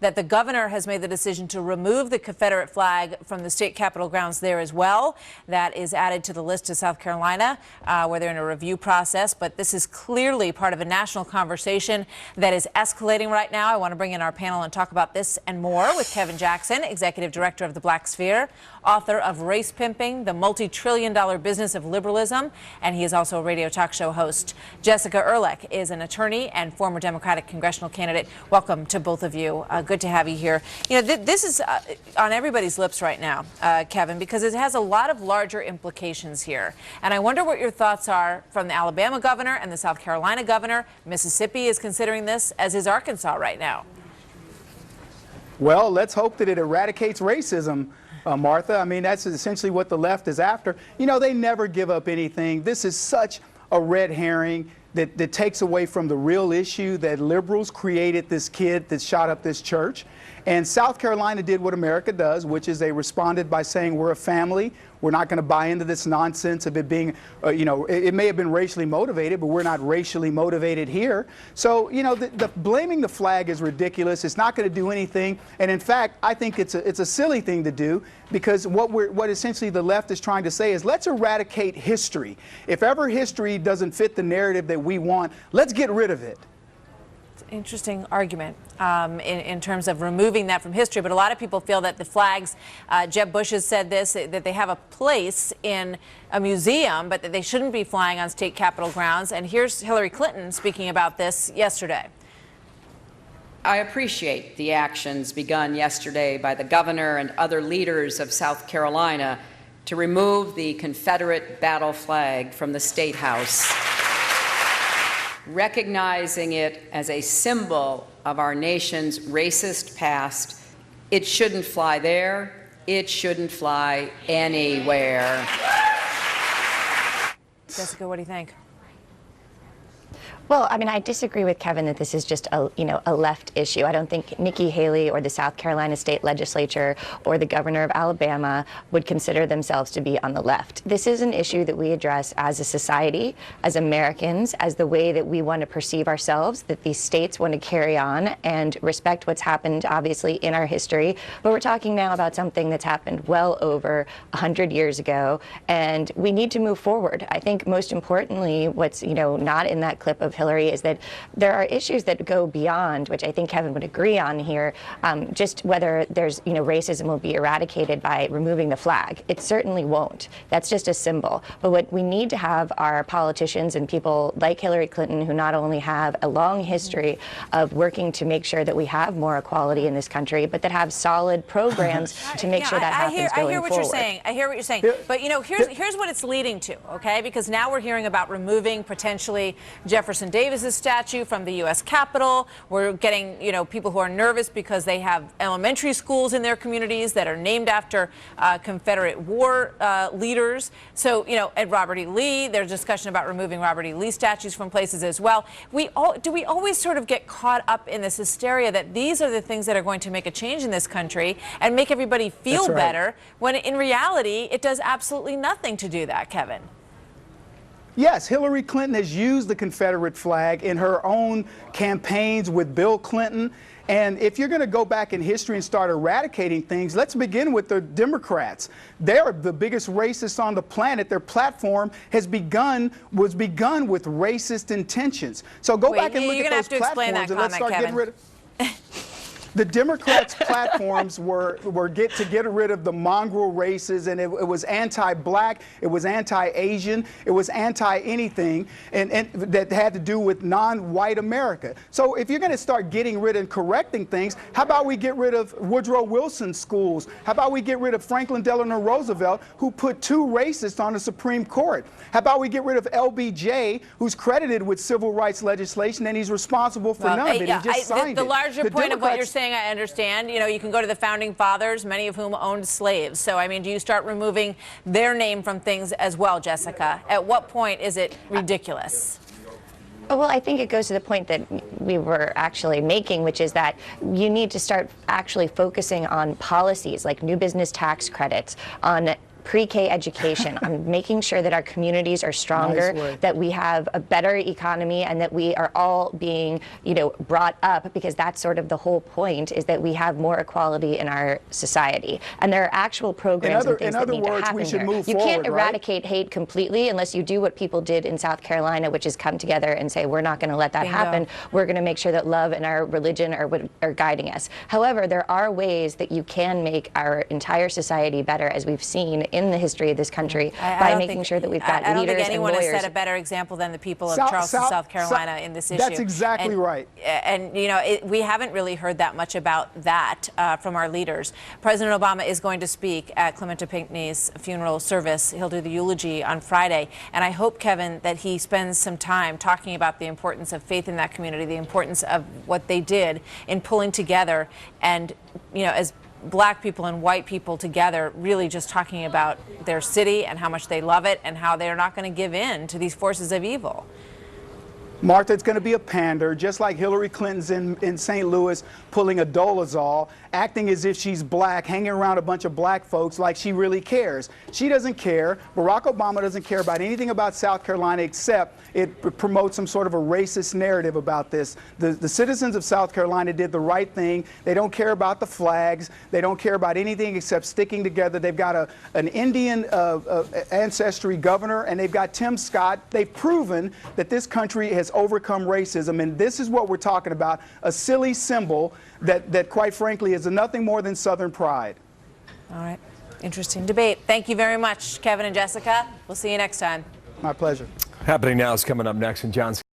that the governor has made the decision to remove the Confederate flag from the state capitol grounds there as well. That is added to the list of South Carolina, where they're in a review process. But this is clearly part of a national conversation that is escalating right now. I want to bring in our panel and talk about this and more with Kevin Jackson, Executive Director of the Black Sphere, author of Race Pimping, the Multi-Trillion-Dollar Business of Liberalism, and he is also a radio talk show host. Jessica Ehrlich is an attorney and former Democratic congressional candidate. Welcome to both of you. Good to have you here. You know, this is on everybody's lips right now, Kevin, because it has a lot of larger implications here. And I wonder what your thoughts are from the Alabama governor and the South Carolina governor. Mississippi is considering this, as is Arkansas right now. Well, let's hope that it eradicates racism, Martha. I mean, that's essentially what the left is after. You know, they never give up anything. This is such a red herring that takes away from the real issue that liberals created this kid that shot up this church. And South Carolina did what America does, which is they responded by saying, we're a family. We're not going to buy into this nonsense of it being, you know, it may have been racially motivated, but we're not racially motivated here. So, you know, the blaming the flag is ridiculous. It's not going to do anything. And in fact, I think it's a silly thing to do, because what essentially the left is trying to say is, let's eradicate history. If ever history doesn't fit the narrative that we want, let's get rid of it. Interesting argument in terms of removing that from history. But a lot of people feel that the flags, Jeb Bush has said this, that they have a place in a museum, but that they shouldn't be flying on state capitol grounds. And here's Hillary Clinton speaking about this yesterday. I appreciate the actions begun yesterday by the governor and other leaders of South Carolina to remove the Confederate battle flag from the State House, recognizing it as a symbol of our nation's racist past. It shouldn't fly there. It shouldn't fly anywhere. Jessica, what do you think? Well, I mean, I disagree with Kevin that this is just a left issue. I don't think Nikki Haley or the South Carolina State Legislature or the governor of Alabama would consider themselves to be on the left. This is an issue that we address as a society, as Americans, as the way that we want to perceive ourselves, that these states want to carry on and respect what's happened, obviously, in our history. But we're talking now about something that's happened well over 100 years ago, and we need to move forward. I think most importantly, what's, not in that clip of Hillary is that there are issues that go beyond, which I think Kevin would agree on here, just whether there's, racism will be eradicated by removing the flag. It certainly won't. That's just a symbol. But what we need to have are politicians and people like Hillary Clinton, who not only have a long history of working to make sure that we have more equality in this country, but that have solid programs to make sure that happens going forward. I hear what you're saying. I hear what you're saying. But, here's what it's leading to, okay? Because now we're hearing about removing potentially Jefferson Davis's statue from the U.S. Capitol. We're getting, people who are nervous because they have elementary schools in their communities that are named after Confederate war leaders. So, at Robert E. Lee, there's discussion about removing Robert E. Lee statues from places as well. Do we always sort of get caught up in this hysteria that these are the things that are going to make a change in this country and make everybody feel better, when in reality, it does absolutely nothing to do that, Kevin? Yes, Hillary Clinton has used the Confederate flag in her own campaigns with Bill Clinton. And if you're going to go back in history and start eradicating things, let's begin with the Democrats. They're the biggest racists on the planet. Their platform was begun with racist intentions. So go back and look at those platforms and let's start getting rid of. The Democrats' platforms were to get rid of the mongrel races, and it was anti-black, it was anti-Asian, it was anti-anything, and that had to do with non-white America. So if you're going to start getting rid and correcting things, how about we get rid of Woodrow Wilson's schools? How about we get rid of Franklin Delano Roosevelt, who put two racists on the Supreme Court? How about we get rid of LBJ, who's credited with civil rights legislation, and he's responsible for none of it. He just signed it. The larger point of what you're saying, I understand. You can go to the founding fathers, many of whom owned slaves. So, I mean, do you start removing their name from things as well, Jessica? At what point is it ridiculous? Well, I think it goes to the point that we were actually making, which is that you need to start actually focusing on policies like new business tax credits, on pre-K education, on making sure that our communities are stronger, Nice that we have a better economy, and that we are all being, brought up, because that's sort of the whole point, is that we have more equality in our society. And there are actual programs and things that need to happen we should here. move You can't forward, right? eradicate hate completely unless you do what people did in South Carolina, which is come together and say, we're not going to let that Bingo. happen. We're going to make sure that love and our religion are what are guiding us. However, there are ways that you can make our entire society better, as we've seen in the history of this country, by making sure that we've got I don't leaders think anyone and has lawyers. set a better example than the people of Charleston, South Carolina in this issue. That's exactly right. And we haven't really heard that much about that from our leaders. President Obama is going to speak at Clementa Pinckney's funeral service. He'll do the eulogy on Friday. And I hope, Kevin, that he spends some time talking about the importance of faith in that community, the importance of what they did in pulling together, and, as black people and white people together, really just talking about their city and how much they love it and how they're not going to give in to these forces of evil. Martha, it's going to be a pander, just like Hillary Clinton's in St. Louis pulling a Dolezal, acting as if she's black, hanging around a bunch of black folks like she really cares. She doesn't care. Barack Obama doesn't care about anything about South Carolina, except it promotes some sort of a racist narrative about this. The citizens of South Carolina did the right thing. They don't care about the flags. They don't care about anything except sticking together. They've got an Indian ancestry governor, and they've got Tim Scott. They've proven that this country has overcome racism, and this is what we're talking about, a silly symbol that quite frankly is nothing more than Southern pride. All right. Interesting debate. Thank you very much, Kevin and Jessica. We'll see you next time. My pleasure. Happening Now is coming up next, and John's